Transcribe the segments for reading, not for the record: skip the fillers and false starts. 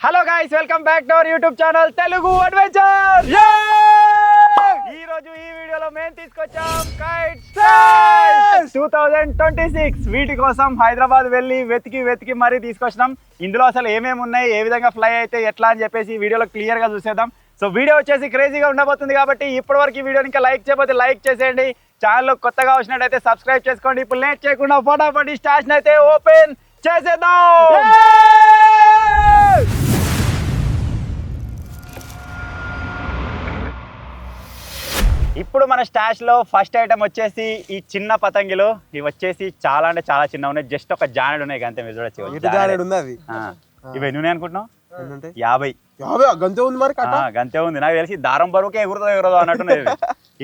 Hello guys, welcome back to our YouTube channel Telugu adventure. ఈ రోజు ఈ వీడియోలో మేము తీసుకొచ్చాం కైట్ స్టైల్స్ 2026. వీటి కోసం హైదరాబాద్ వెళ్ళి వెతికి మరీ తీసుకొచ్చినాం. ఇందులో అసలు ఏమేమి ఉన్నాయి, ఏ విధంగా ఫ్లై అయితే ఎట్లా అని చెప్పేసి ఈ వీడియోలో క్లియర్ గా చూసేద్దాం. సో వీడియో వచ్చేసి క్రేజీగా ఉండబోతుంది కాబట్టి ఇప్పటివరకు ఈ వీడియోని ఇంకా లైక్ చేయకపోతే లైక్ చేసేయండి. ఛానల్ కొత్తగా వచ్చినట్టయితే సబ్స్క్రైబ్ చేసుకోండి. ఇప్పుడు లేట్ చేయకుండా ఫటాఫట్ స్టార్ట్ అయితే ఓపెన్ చేసేద్దాం. ఇప్పుడు మన స్టాష్ లో ఫస్ట్ ఐటమ్ వచ్చేసి ఈ చిన్న పతంగిలు. ఇవి వచ్చేసి చాలా అంటే చాలా చిన్న ఉన్నాయి, జస్ట్ ఒక జానెడ్ ఉన్నాయి అంతే. మీరు చూడొచ్చు ఇవి ఎన్ని ఉన్నాయి అనుకుంటున్నాం? 50 గంతే ఉంది. మరి గంతే ఉంది. నాకు తెలిసి దారం బరువుకే ఎగురదో అన్నట్టున్నాయి.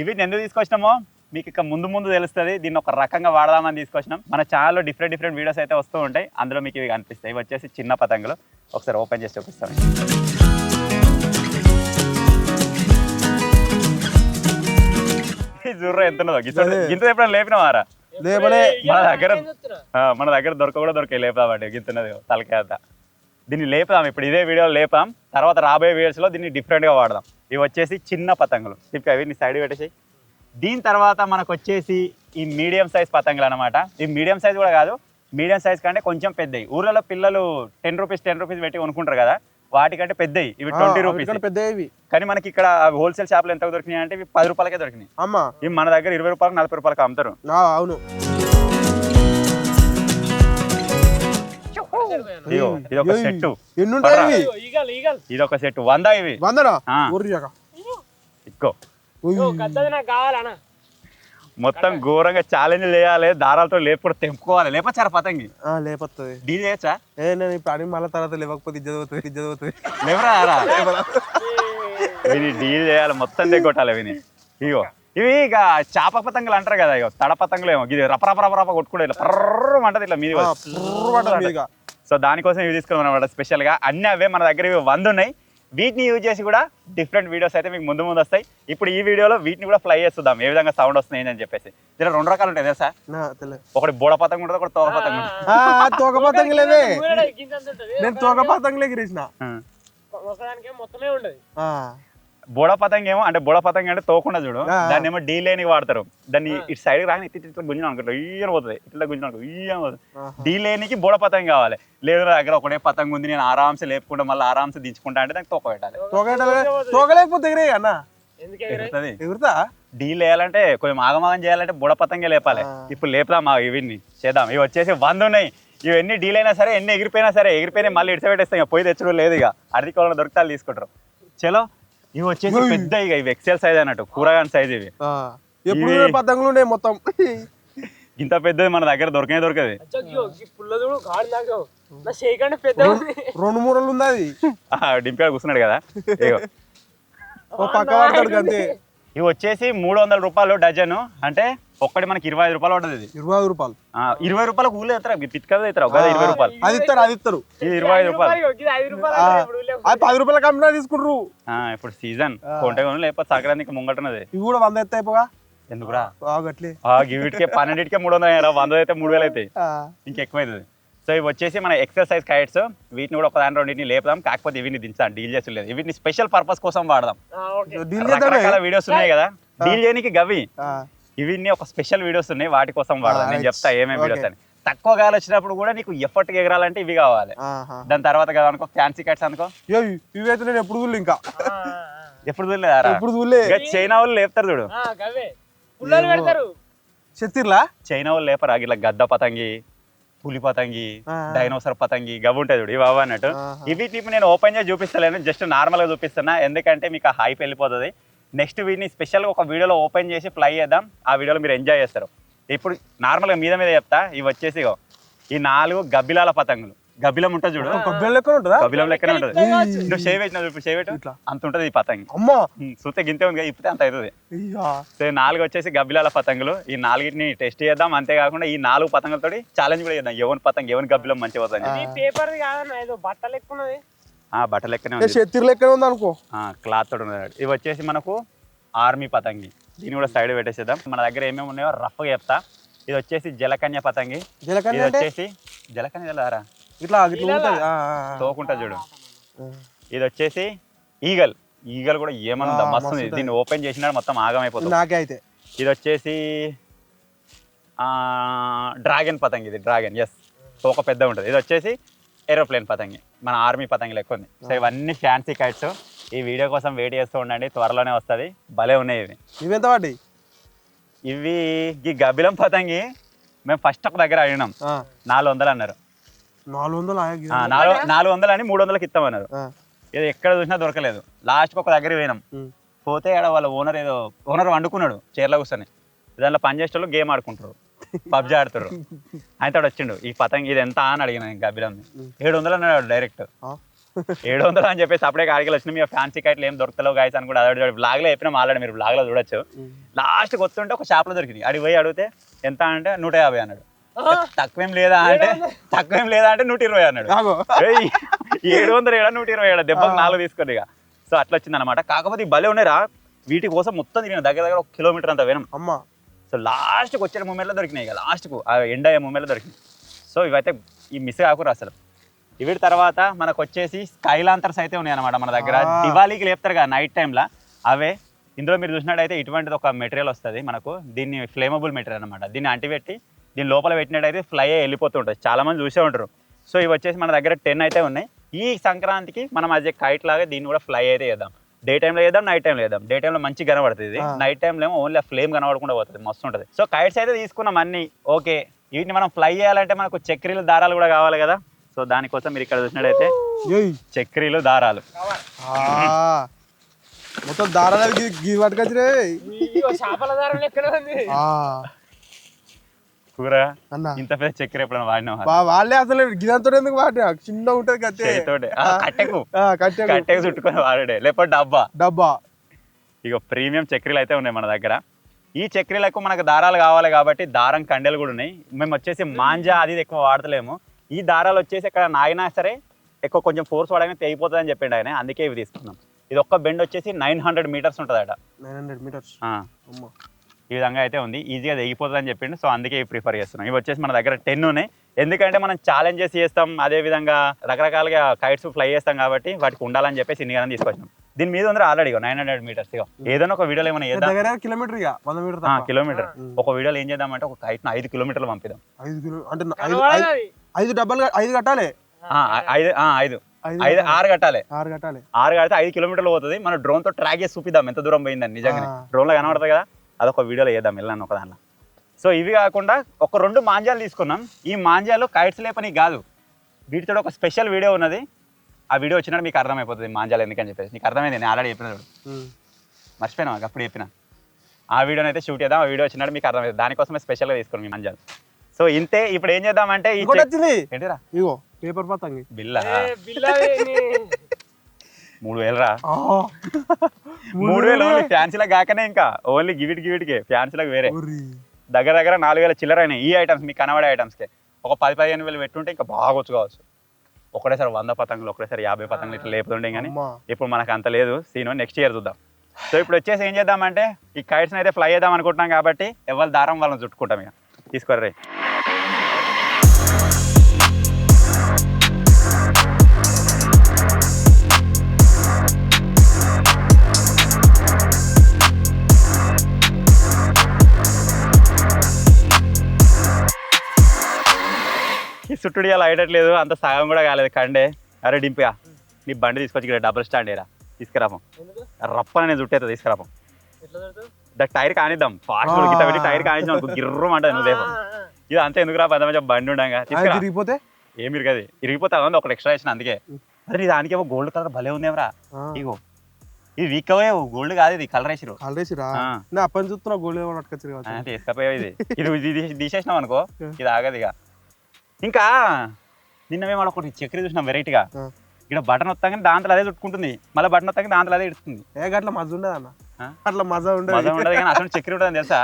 ఇవి ఎందుకు తీసుకొచ్చినామో మీకు ఇక ముందు తెలుస్తుంది. దీన్ని ఒక రకంగా వాడదామని తీసుకొచ్చినాం. మన ఛానల్లో డిఫరెంట్ వీడియోస్ అయితే వస్తూ ఉంటాయి, అందులో మీకు ఇవి కనిపిస్తాయి. ఇవి వచ్చేసి చిన్న పతంగులు. ఒకసారి ఓపెన్ చేసి చూపిస్తాను. జుర్ర ఎంత ఉన్నదో గింత ఎప్పుడైనా లేపినవారా? మన దగ్గర దొరకాయి లేపుదామంటే గింతున్నది తలకేద్దా. దీన్ని లేపుదాం, ఇప్పుడు ఇదే వీడియోలో లేపాం. తర్వాత రాబోయే వీడియోస్లో దీన్ని డిఫరెంట్గా వాడదాం. ఇవి వచ్చేసి చిన్న పతంగులు. ఇప్పుడు అవి సైడ్ పెట్టేసి దీని తర్వాత మనకు వచ్చేసి ఈ మీడియం సైజ్ పతంగులు అనమాట. ఈ మీడియం సైజ్ కూడా కాదు, మీడియం సైజ్ కంటే కొంచెం పెద్దవి. ఊర్లలో పిల్లలు 10 రూపీస్ పెట్టి కొనుక్కుంటారు కదా, వాటికంటే పెద్దవి. ఇవి 20 రూపీస్ పెద్దవి. కానీ మనకి ఇక్కడ హోల్సేల్ షాప్ లో ఎంత దొరికినాయి అంటే ఇవి 10 రూపాయలకే దొరికినాయి. ఇవి మన దగ్గర 20 రూపాయలు 40 రూపాయలకి అమ్ముతారు. అవును. ఇది ఒక సెట్. ఇది ఒక సెట్ 100. ఇవి ఇక్కో మొత్తం ఘోరంగా ఛాలెంజ్ చేయాలి. దారాలతో లేపుకుంటే తెంపుకోవాలి. లేపచ్చారా పతంగి? లేపొస్తుంది. డీల్ చేయొచ్చా? నేను ఇప్పుడు మళ్ళీ తర్వాత లేవకపోతే ఇజ్జత్ లేవరా? విని డీల్ చేయాలి, మొత్తం తెగొట్టాలి విని. ఇగో ఇవి ఇక చేప పతంగులు అంటారు కదా, ఇగో తడ పతంగులు ఏమో ఇది రప కొట్టుకుంటే ఇట్లా పర్రమంటది ఇట్లా మీది. సో దానికోసం ఇవి తీసుకున్నాం అనమాట స్పెషల్ గా. అన్ని అవే మన దగ్గర ఇవి 100 ఉన్నాయి. వీటిని యూజ్ చేసి కూడా డిఫరెంట్ వీడియోస్ అయితే మీకు ముందు వస్తాయి. ఇప్పుడు ఈ వీడియోలో వీటిని కూడా ఫ్లై చేస్తుందాం, ఏ విధంగా సౌండ్ వస్తుంది అని చెప్పేసి. దీనిలో 2 రకాలు ఉంటాయి తెలుసా? ఒకటి బోడ పతంగి ఉంటుంది, ఒకటి తోక పతంగి ఉంటుంది. తోక పతంగులేవే. నేను తోక పతంగులే గిరీసిన. బోడ పతంగి ఏమో అంటే బోడ పతంగి అంటే తోకుండా చూడు, దాన్ని ఏమో డీలేనికి వాడతారు. దాన్ని ఇటు సైడ్ రాని ఇట్లా గుంజం అనుకుంటా ఈయన పోతుంది, ఇట్లా గుంజం అనుకో ఈయన పోతుంది. డీలేనికి బోడ పతంగి కావాలి. లేదు నా దగ్గర ఒకటే పతంగి ఉంది, నేను ఆరాంసే లేపుకుంటా మళ్ళీ ఆరాంసే దించుకుంటా అంటే దానికి తోక పెట్టాలి. తోకలేకపోతే డీల్ వేయాలంటే కొంచెం ఆగమాగం చేయాలంటే బోడ పతంగే లేపాలి. ఇప్పుడు లేపుదాం, ఇవన్నీ చేద్దాం. ఇవి వచ్చేసి 100 ఉన్నాయి. ఇవి ఎన్ని డీల్ అయినా సరే, ఎన్ని ఎగిరిపోయినా మళ్ళీ ఇడిస పెట్టేస్తాం. ఇక పోయి తెచ్చడం లేదు, ఇక అడిగి వాళ్ళని దొరికితే తీసుకుంటారు. చలో ఇవి వచ్చేసి పెద్ద, ఇక ఇవి ఎక్సెల్ సైజ్ అన్నట్టు, కూరగాయల సైజ్. ఇవి పతంగులు ఉన్నాయి మొత్తం. ఇంత పెద్దది మన దగ్గర దొరకదు. 2 మూరలు ఉంది అది. డింపాడు కూర్చున్నాడు కదా. ఇవి వచ్చేసి 300 రూపాయలు డజను. అంటే ఒక్కటి మనకి 25 రూపాయలు పడుతుంది. ఇది 25 రూపాయలు. 20 రూపాయలకు ఊళ్ళో ఎత్తారు, పిత్కదా ఎత్తారు. ఒక 20 రూపాయలు అది ఇస్తారు. ఇది 25 రూపాయలు. 10 రూపాయల కంపెనీ తీసుకుంటారు. ఇప్పుడు సీజన్ కొంటే కొను, లేకపోతే సంక్రాంతికి ముంగటున్నది. ఇవి కూడా 100 ఎత్తాయి అయిపోగా. ఎందుకురా? వీటికే 12కే 300, 100 అయితే 3000 అవుతాయి, ఇంకెక్కువైతుంది. సో ఇవి వచ్చేసి మన ఎక్సర్సైజ్ కైట్స్. వీటిని కూడా ఒక దాని రెండింటిని లేపుదాం. కాకపోతే ఇవి దించాం, డీల్ చేసి లేదు. వీటిని స్పెషల్ పర్పస్ కోసం వాడదాం. రకరకాల వీడియోస్ ఉన్నాయి కదా డీల్ చేయడానికి, గవి ఇవన్నీ ఒక స్పెషల్ వీడియోస్ ఉన్నాయి, వాటి కోసం వాడదాం. నేను చెప్తా ఏమేమి వీడియోస్ అని. తక్కువ గాలి వచ్చినప్పుడు కూడా నీకు ఎఫర్ట్ ఎగరాలంటే ఇవి కావాలి. దాని తర్వాత కదా అనుకో ఫ్యాన్సీ కైట్స్ అనుకో. ఇవైతే నేను ఎప్పుడు చూడలే, ఇంకా ఎప్పుడు చూడలేదా? చైనా వాళ్ళు లేపుతారు చూడు, చైనా వాళ్ళు లేపరా ఇట్లా గద్ద పతంగి, పులి పతంగి, డైనోసర్ పతంగి గవి ఉంటాయి చూడు, ఇవి అన్నట్టు. ఇవి నేను ఓపెన్ చేసి చూపిస్తలేను, జస్ట్ నార్మల్ గా చూపిస్తున్నా, ఎందుకంటే మీకు ఆ హైప్ వెళ్ళిపోతుంది. నెక్స్ట్ వీటిని స్పెషల్గా ఒక వీడియోలో ఓపెన్ చేసి ఫ్లై చేద్దాం. ఆ వీడియోలో మీరు ఎంజాయ్ చేస్తారు. ఇప్పుడు నార్మల్గా మీద చెప్తా. ఇవి వచ్చేసి ఈ 4 గబ్బిలాల పతంగులు. గబ్బిలం ఉంటుంది చూడు, గబ్బిలం లెక్కనే ఉంటుంది. నువ్వు షేవ్ పెట్టిన అంత ఉంటుంది ఈ పతంగి. చూస్తే గింతే ఉంది, ఇప్పితే అంత అవుతుంది. సో 4 వచ్చేసి గబ్బిలాల పతంగులు. ఈ 4ని టెస్ట్ చేద్దాం. అంతేకాకుండా ఈ 4 పతంగులతో ఛాలెంజ్ కూడా చేద్దాం. ఎవరి పతంగి ఎవరి గబ్బిలం మంచిగా పోతుంది. బట్ట లెక్కనే ఉంది అనుకో, క్లాత్ తోటి ఉన్నది. ఇవి వచ్చేసి మనకు ఆర్మీ పతంగి. దీన్ని కూడా సైడ్ పెట్టేసేద్దాం. మన దగ్గర ఏమేమి ఉన్నాయో రఫ్గా చెప్తా. ఇది వచ్చేసి జలకన్య పతంగి. ఇది వచ్చేసి జలకన్య తెలరా, ఇట్లా తోకుంటా చూడు, ఇది వచ్చేసి ఈగల్ ఈగల్ కూడా ఏమన్నా మస్తు ఉంది. దీన్ని ఓపెన్ చేసినా మొత్తం ఆగమైపోతుంది నాకే అయితే. ఇది వచ్చేసి డ్రాగన్ పతంగి. ఇది డ్రాగన్ ఎస్ ఒక పెద్ద ఉంటుంది. ఇది వచ్చేసి ఏరోప్లేన్ పతంగి, మన ఆర్మీ పతంగి లెక్క ఉంది. సో ఇవన్నీ ఫ్యాన్సీ కైట్స్. ఈ వీడియో కోసం వెయిట్ చేస్తూ ఉండండి, త్వరలోనే వస్తుంది. భలే ఉన్నాయి ఇవి. ఇవి ఎంత పడ్డాయి? ఇవి ఈ గబ్బిలం పతంగి మేము ఫస్ట్ ఒక దగ్గర అడిగినాం, 400 అన్నారు. 400 అని 300కి ఇస్తామన్నారు. ఇది ఎక్కడ చూసినా దొరకలేదు. లాస్ట్కి ఒక దగ్గర పోయినాం. పోతే ఆడ వాళ్ళ ఓనర్ వండుకున్నాడు చీరలో కూర్చొని. దాంట్లో పనిచేసేటోళ్ళు గేమ్ ఆడుకుంటారు, పబ్జీ ఆడుతారు. ఆయనతో వచ్చిండు ఈ పతంగి ఇది ఎంత అని అడిగిన గబ్బిలం. 700 అన్నాడు డైరెక్ట్. 700 అని చెప్పేసి అప్పుడే కాడికి వచ్చిన మీ ఫ్యాన్సీ కైట్లు ఏం దొరకలేవు గాయస్ అని కూడా అదే బ్లాగ్లో చెప్పినా ఆల్రెడీ మీరు బ్లాగ్లో చూడొచ్చు. లాస్ట్కి వస్తుంటే ఒక షాప్లో దొరికింది. అడిగి పోయి అడిగితే ఎంత అంటే 150 అన్నాడు. తక్కువేం లేదా అంటే 120 అన్నాడు. 700 120 దెబ్బకు 4 తీసుకొని ఇక. సో అట్లా వచ్చింది అనమాట. కాకపోతే ఈ భలే ఉన్నాయిరా, వీటి కోసం మొత్తం తిరిగిన దగ్గర 1 కిలోమీటర్ అంత వేనం అమ్మ. సో లాస్ట్కి వచ్చే మూమెంట్లో దొరికినాయి ఇక, లాస్ట్కు ఆ ఎండ్ అయ్యే మూమెంట్లో దొరికినాయి. సో ఇవైతే ఈ మిస్ కాకూడదు అసలు. వీటి తర్వాత మనకు వచ్చేసి స్కైలాంతర్స్ అయితే ఉన్నాయి అనమాట మన దగ్గర. దివాళీకి లేపుతారు కదా నైట్ టైంలో, అవే. ఇందులో మీరు చూసినట్టయితే ఇటువంటిది ఒక మెటీరియల్ వస్తుంది మనకు. దీన్ని ఫ్లేమబుల్ మెటీరియల్ అనమాట. దీన్ని అంటిపెట్టి దీని లోపల పెట్టినట్టయితే ఫ్లై అయ్యి వెళ్ళిపోతూ ఉంటుంది. చాలామంది చూసే ఉంటారు. సో ఇవి వచ్చేసి మన దగ్గర 10 అయితే ఉన్నాయి. ఈ సంక్రాంతికి మనం అదే కైట్ లాగా దీన్ని కూడా ఫ్లై అయితే చేద్దాం. డే టైంలో చేద్దాం, నైట్ టైంలో చేద్దాం. డే టైంలో మంచిగా కనబడుతుంది, నైట్ టైంలో ఏమో ఓన్లీ ఫ్లేమ్ కనబడకుండా పోతుంది, మస్తు ఉంటుంది. సో కైట్స్ అయితే తీసుకున్నాం అన్ని ఓకే. వీటిని మనం ఫ్లై చేయాలంటే మనకు చక్రీలు దారాలు కూడా కావాలి కదా. సో దానికోసం మీరు ఇక్కడ చూసినట్టయితే చక్రీలు దారాలు మొత్తం దారాలు కూర ఇంత పెద్ద చక్కెర ఎప్పుడైనా వాడినా వాళ్ళే అసలు గిదంతో ఎందుకు వాడినా చిన్న ఉంటది కట్టెకు చుట్టుకొని వాడే, లేకపోతే డబ్బా. ఇక ప్రీమియం చక్రీలు అయితే ఉన్నాయి మన దగ్గర. ఈ చక్రీలకు మనకు దారాలు కావాలి కాబట్టి దారం కండెలు కూడా ఉన్నాయి. మేము వచ్చేసి మాంజా అది ఎక్కువ వాడతలేము. ఈ దారాలు వచ్చేసి ఎక్కడ నాగినా సరే ఎక్కువ కొంచెం ఫోర్స్ వాడగానే తెగిపోతుంది అని చెప్పిండు ఆయన, అందుకే ఇవి తీసుకున్నాం. ఇది ఒక్క బెండ్ వచ్చేసి 900 మీటర్స్ ఉంటుంది అట. 900 మీటర్స్ ఈ విధంగా అయితే ఉంది, ఈజీగా తెగిపోతుంది అని చెప్పిండు. సో అందుకే ఇవి ప్రిఫర్ చేస్తున్నాం. ఇవి వచ్చేసి మన దగ్గర 10 ఉన్నాయి. ఎందుకంటే మనం ఛాలెంజెస్ చేస్తాం, అదేవిధంగా రకరకాలుగా కైట్స్ ఫ్లై చేస్తాం కాబట్టి వాటికి ఉండాలని చెప్పేసి ఇన్ని గానం తీసుకొచ్చినాం. దీని మీద ఉంది ఆల్రెడీ 900 మీటర్స్. ఏదైనా ఒక వీడియోలో ఏమైనా చేద్దాం, కిలోమీటర్ ఒక వీడియోలో ఏం చేద్దామంటే ఒక కైట్ను 5 కిలోమీటర్లు పంపిద్దాం. 5 కట్టాలి, 6 కట్టాలి. 6 కడితే 5 కిలోమీటర్లు పోతుంది. మనం డ్రోన్ తో ట్రాక్ చేసి చూపిద్దాం ఎంత దూరం పోయిందని. నిజంగా డ్రోన్ లో కనబడుతుంది కదా, అదొక వీడియోలో వేద్దాం వెళ్ళాను ఒక దాంట్లో. సో ఇవి కాకుండా ఒక 2 మాంజాలు తీసుకున్నాం. ఈ మాంజాలు కైట్స్ లేపని కాదు, వీటితో ఒక స్పెషల్ వీడియో ఉన్నది. ఆ వీడియో వచ్చినట్టు మీకు అర్థమైపోతుంది మాంజాలు ఎందుకని చెప్పేసి. నీకు అర్థమైంది, నేను ఆల్రెడీ చెప్పిన మర్చిపోయినా అప్పుడు చెప్పిన. ఆ వీడియోని అయితే షూట్ చేద్దాం, ఆ వీడియో వచ్చినట్టు మీకు అర్థమైంది. దానికోసమే స్పెషల్గా తీసుకున్నాం ఈ మాంజాలు. సో ఇంతే. ఇప్పుడు ఏం చేద్దామంటే ఏంటిరా పేపర్ పతంగి బిల్లా 3000 రా. 3000 ఓన్లీ ఫ్యాన్సీలకు కాకనే, ఇంకా ఓన్లీ గివిటికే ఫ్యాన్సీలకు వేరే దగ్గర 4000 చిల్లర అయినాయి. ఈ ఐటమ్స్ మీకు కనబడే ఐటమ్స్కే ఒక 10-15 వేలు పెట్టుంటే ఇంకా బాగొచ్చు కావచ్చు. ఒకటేసారి 100 పతంగులు, ఒకటేసారి 50 పతంగులు ఇట్లా లేపుతుండే. కానీ ఇప్పుడు మనకు అంత లేదు సీను, నెక్స్ట్ ఇయర్ చూద్దాం. సో ఇప్పుడు వచ్చేసి ఏం చేద్దామంటే ఈ కైట్స్ని అయితే ఫ్లై చేద్దాం అనుకుంటున్నాం కాబట్టి ఎవరి దారం వాళ్ళని చుట్టుకుంటాం. ఇక తీసుకోర్రే. ఈ చుట్టుడి అలా అయ్యట్లేదు, అంత సగం కూడా కాలేదు కండే. అరే డింపిగా నీ బండి తీసుకొచ్చి ఇక్కడ డబుల్ స్టాండ్ ఏరా తీసుకురాపం, రప్పని నేను చుట్టేస్తా తీసుకురాపం. టైర్ కానిద్దాం, ఫాస్ట్ గిట్ట పెట్టి టైర్ కానిద్దాం, గిర్రం అంటది నువ్వు దేపం. ఇది అంతా ఎందుకు రా, మంచి బండి ఉండగా తీసుకురా. ఏమి ఇరగది, ఇరిగిపోతా ఉంది ఒకటి ఎక్స్ట్రా వేసిన అందుకే. అరే నీ దానికేమో గోల్డ్ కలర్ భలే ఉందేమరా. ఇగో ఇది వీక్ అవే గోల్డ్ కాదు, ఇది కలర్ వేసిరు. తీసుకపోయావు. ఇది తీసేసినావు అనుకో ఇది ఆగదు ఇక. ఇంకా నిన్న మేము ఒకటి చక్కెర చూసినాం వెరైటీగా. ఇక్కడ బటన్ వస్తాగానే దాంట్లో అదే చుట్టుకుంటుంది, మళ్ళీ బటన్ వస్తాగానే దాంట్లో అదే ఇడుతుంది. అట్లా మజా ఉండదు అన్న, అట్లా మజా ఉండదు కానీ అసలు చక్కెర ఉంటుంది తెలుసా.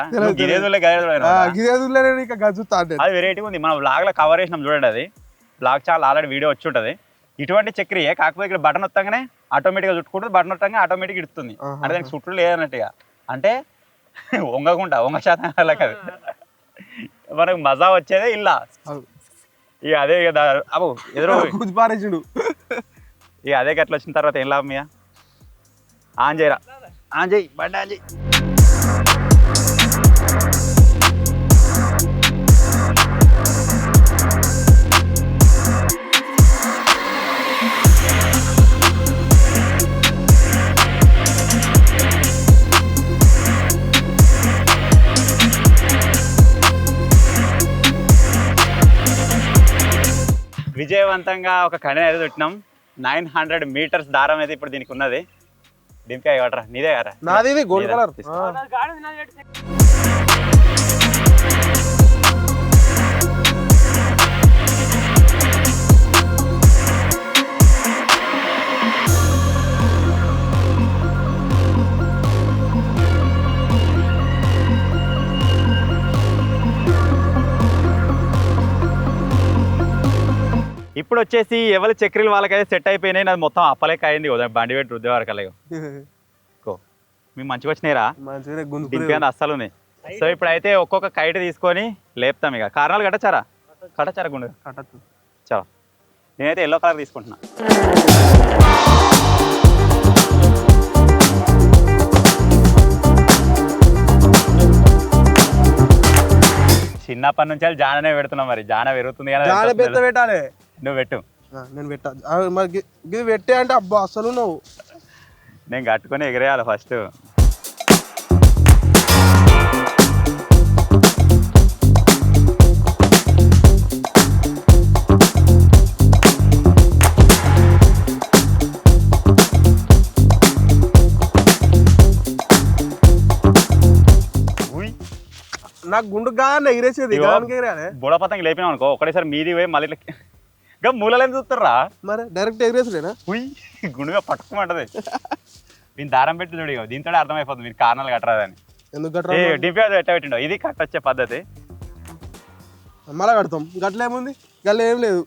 అది వెరైటీ ఉంది. మనం బ్లాగ్ లో కవర్ చేసినాం చూడండి, అది బ్లాగ్ చాలా ఆల్రెడీ వీడియో వచ్చి ఉంటుంది. ఇటువంటి చక్రియే, కాకపోతే ఇక్కడ బటన్ వస్తాగానే ఆటోమేటిక్గా చుట్టుకుంటుంది, బటన్ వస్తాగానే ఆటోమేటిక్ ఇడుతుంది. అంటే దానికి చుట్టూ లేదన్నట్టుగా, అంటే వంగకుండా 100% అలా కాదు. మనకు మజా వచ్చేదే ఇలా. ఇక అదే కదా అబ్బో ఎదురు పారేసాడు. ఇక అదే గట్ల వచ్చిన తర్వాత ఏం లాభం ఇక ఆన్ చేయరా ఆన్ చేయి బండి ఆన్ చేయి. విజయవంతంగా ఒక కండెన్ అయితే పెట్టినాం. 900 మీటర్స్ దారం అయితే ఇప్పుడు దీనికి ఉన్నది. డింకా ఇవ్వట్రా నీదే కదా నాది ఇది గోల్డ్ నీదే. కలర్ తీసుకో. ఇప్పుడు వచ్చేసి ఎవరి చక్రీలు వాళ్ళకైతే సెట్ అయిపోయినాయి. నాది మొత్తం అప్పలేక అయింది కదా బండి పెట్టి రుద్దే వరకు అలాగే మేము మంచిగా వచ్చినాయిరా మంచిగా గుంజుకునే దింపేది అస్సలు ఉన్నాయి. సో ఇప్పుడైతే ఒక్కొక్క కైట్ తీసుకొని లేపుతాం. ఇక కారణాలు కట్టచారా గుండె కట్టచ్చు. చాలా నేనైతే ఎల్లో కలర్ తీసుకుంటున్నా. చిన్నప్పటి నుంచి జాననే పెడుతున్నాం. మరి జాన పెరుగుతుంది జాన పెద్ద కానీ పెట్టాలి. నువ్వు పెట్టు. నేను పెట్టా మరి ఇది పెట్టే అంటే అబ్బా అసలు నువ్వు నేను కట్టుకొని ఎగిరేయాలి ఫస్ట్. నాకు గుండు కాదని ఎగిరేసేది ఎగిరేయాలి. బుడపతంగి లేపినాం అనుకో ఒకటేసారి మీది పోయి మళ్ళీ ఇట్లా మూలలేని చూస్తారా మరి డైరెక్ట్ ఎగిరేసులేనా? గుండుగా పట్టుకోమంటది. దీని దారం పెట్టి చూడు ఇక దీంతో అర్థమైపోతుంది మీరు కారణాలు కట్టరాదని. ఎందుకు కట్టరా? డిపి ఎట్ట పెట్టిండో ఇది కట్టొచ్చే పద్ధతి. మళ్ళా కడతాం. గట్ల ఏముంది? గట్ల ఏం లేదు.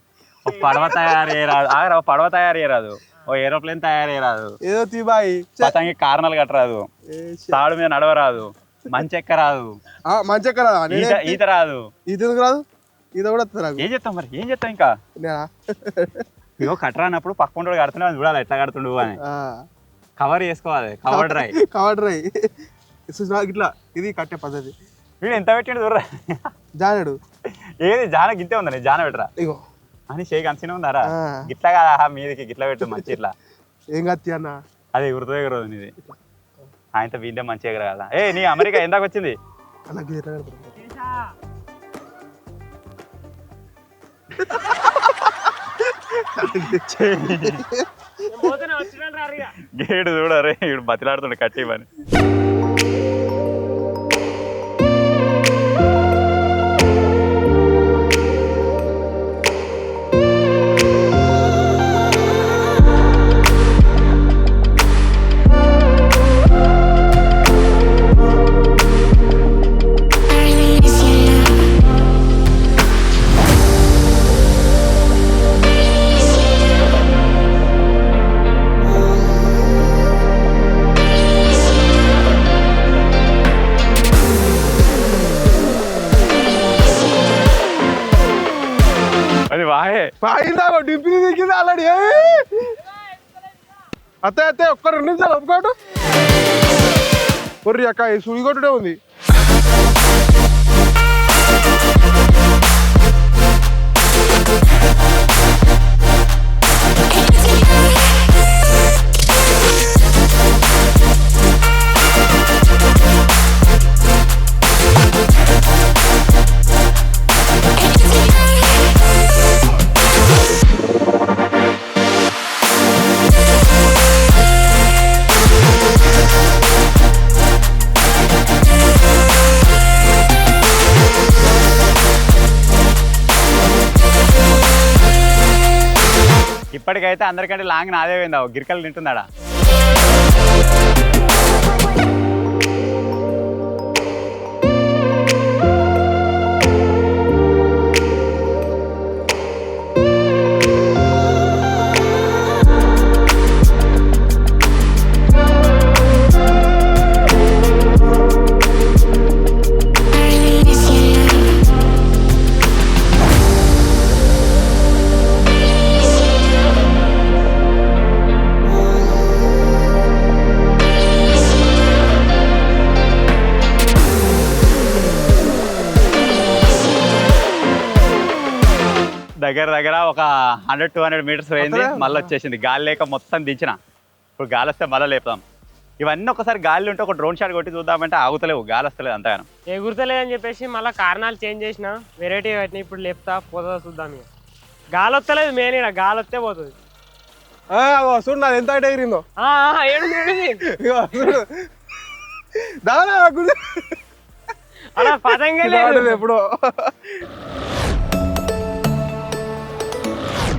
పడవ తయారు పడవ తయారు చేయరాదు. ఓ ఏరోప్లేన్ తయారు చేయరాదు. ఏదో తీబాయి పతంగి కారణాలు కట్టరాదు. తాడు మీద నడవరాదు. మంచి ఎక్క రాదు. మంచి ఎక్క రాదా? ఈత రాదు. ఈత ఎందుకు రాదు? ఈత కూడా వస్తుంది. ఏం చెప్తాం మరి ఏం చెప్తాం ఇంకా ఇగో కట్టరా అన్నప్పుడు పక్కుంటోడు కడుతున్నా చూడాలి ఎట్లా కడుతుండు అని. కవర్ చేసుకోవాలి. కవర్ డ్రై ఇట్లా ఇది కట్టే పద్ధతి. వీడు ఎంత పెట్టిండు చూడరా జానడు. ఏది జాన గిట్టే ఉందని జాన పెట్టరా ఇగో అని షేక్ అన్సినే ఉన్నారా గిట్లా కదా మీదికి గిట్లా పెట్టు మంచి ఇట్లా ఏం కత్తి అన్న అది ఎగురుతో ఎగరదు నీది. ఆయనతో వీళ్ళే మంచిగా ఎగర కదా. ఏ నీ అమెరికా ఎందాక వచ్చింది? గేడు చూడరే ఇప్పుడు బతిలాడుతుండే కట్టివని. అది వాయే పాయిందాగో డింపి దిగింది ఆల్రెడీ. అత్తే ఒక్క 2 నిమిషాలు ఒప్పుకోటు. ఒర్రి అక్క ఈ సుడి కొట్టుడే ఉంది. ఇప్పటికైతే అందరికంటే లాంగ్ నాదే పోయిందా గిరికలు తింటున్నాడా. దగ్గర దగ్గర ఒక 100-200 మీటర్స్ పోయింది, మళ్ళీ వచ్చేసింది. గాలి లేక మొత్తం దించిన. ఇప్పుడు గాలి వస్తే మళ్ళీ లేపుదాం. ఇవన్నీ ఒకసారి గాలి ఉంటే ఒక డ్రోన్ షాట్ కొట్టి చూద్దామంటే ఆగుతలేవు, గాలి వస్తలేదు అంతగానం. ఎగురుతలేదని చెప్పేసి మళ్ళీ కారణాలు చేంజ్ చేసిన, వెరైటీ పెట్టిన. ఇప్పుడు లేపుతా పోతుందా చూద్దాం. ఇక గాలి వస్తలేదు, మెయిన్ ఇక్కడ గాలి వస్తే పోతుంది. చూడు నాది ఎంత హైట్ ఎగిరిందో. అలా పతంగా లేదు ఎప్పుడు.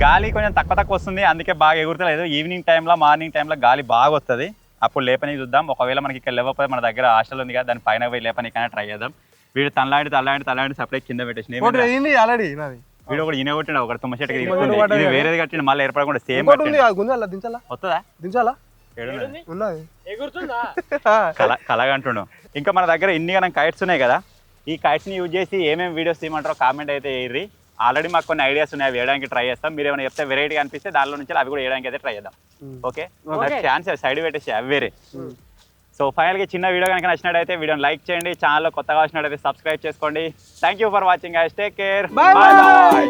గాలి కొంచెం తక్కువ వస్తుంది, అందుకే బాగా ఎగురుతలేదు. ఈవినింగ్ టైంలో మార్నింగ్ టైంలో గాలి బాగా వస్తుంది, అప్పుడు లేపని చూద్దాం. ఒకవేళ మనకి ఇక్కడ లేకపోతే మన దగ్గర హాస్టల్ ఉంది కదా, దాని పైన పోయి లేపనికైనా ట్రై చేద్దాం. వీడు తల్లాడి సప్లై కింద పెట్టేసి ఆల్రెడీ నాది వీడు ఒకటి ఈయన కొట్టిన ఒకటి తుమ్మ చెట్టుకి ఇది వేరేది కట్టిండు, మళ్ళీ ఏర్పడకుండా సేమ్ దించాలా వస్తుందా దించాలా ఉన్నది ఎగురుతుందా కలగంటుండు. ఇంకా మన దగ్గర ఇన్ని మనం కైట్స్ ఉన్నాయి కదా, ఈ కైట్స్ ని యూజ్ చేసి ఏమేమి వీడియోస్ తీయమంటారో కామెంట్ అయితే వేయర్రి. ఆల్రెడీ మాకు కొన్ని ఐడియాస్ ఉన్నాయి, అవి వేయడానికి ట్రై చేస్తాం. మీరు ఏమైనా చెప్తే వెరైటీగా అనిపిస్తే దానిలో నుంచి అవి కూడా వేయడానికి అయితే ట్రై చేద్దాం. ఓకే ఛాన్స్ సైడ్ పెట్టేసి అవి వేరే. సో ఫైనల్గా చిన్న వీడియో కనుక నచ్చినట్టయితే వీడియోని లైక్ చేయండి, ఛానల్లో కొత్తగా వచ్చినట్టయితే సబ్స్క్రైబ్ చేసుకోండి. Thank you for watching. Take care, by by.